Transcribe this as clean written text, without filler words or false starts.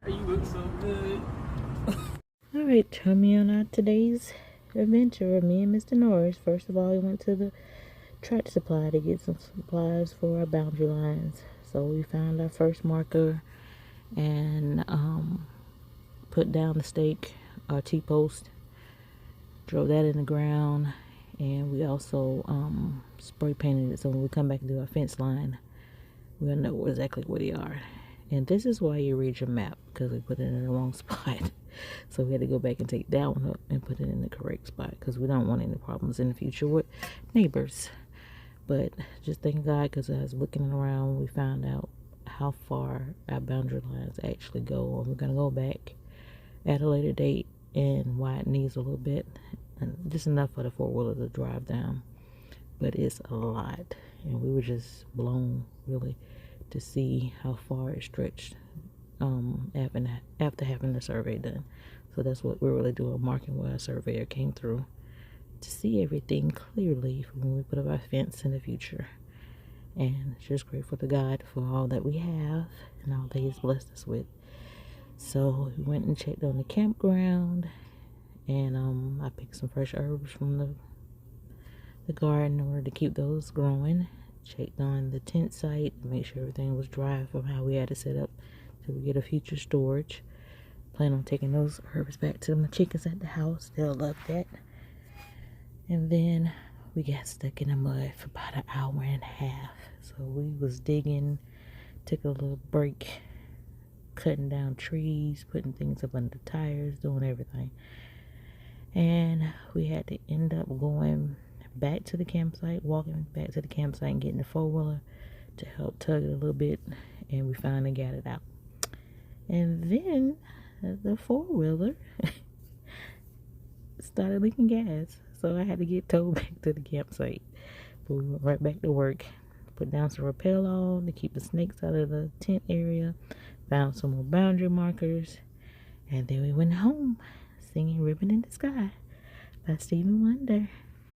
You look so good. Alright, turn me on out today's adventure of me and Mr. Norris. First of all, we went to the track supply to get some supplies for our boundary lines. So we found our first marker and put down the stake, our T-post, drove that in the ground, and we also spray painted it so when we come back and do our fence line, we'll know exactly where they are. And this is why you read your map, because we put it in the wrong spot. So we had to go back and take that one up and put it in the correct spot, because we don't want any problems in the future with neighbors. But just thank God, because I was looking around, we found out how far our boundary lines actually go. And we're going to go back at a later date and widen these a little bit, and just enough for the four-wheeler to drive down. But it's a lot, and we were just blown, really, to see how far it stretched after having the survey done. So that's what we're really doing, marking where our surveyor came through to see everything clearly for when we put up our fence in the future. And just grateful to God for all that we have and all that He's blessed us with. So we went and checked on the campground, and I picked some fresh herbs from the garden in order to keep those growing. Checked on the tent site to make sure everything was dry from how we had it set up till we get a future storage. Plan on taking those herbs back to my chickens at the house. They'll love that. And then we got stuck in the mud for about an hour and a half. So we was digging, took a little break, cutting down trees, putting things up under the tires, doing everything. And we had to end up going back to the campsite, walking back to the campsite and getting the four-wheeler to help tug it a little bit, and we finally got it out. And then the four-wheeler started leaking gas, so I had to get towed back to the campsite. But we went right back to work, put down some rappel on to keep the snakes out of the tent area, found some more boundary markers, and then we went home singing Ribbon in the Sky by Stevie Wonder.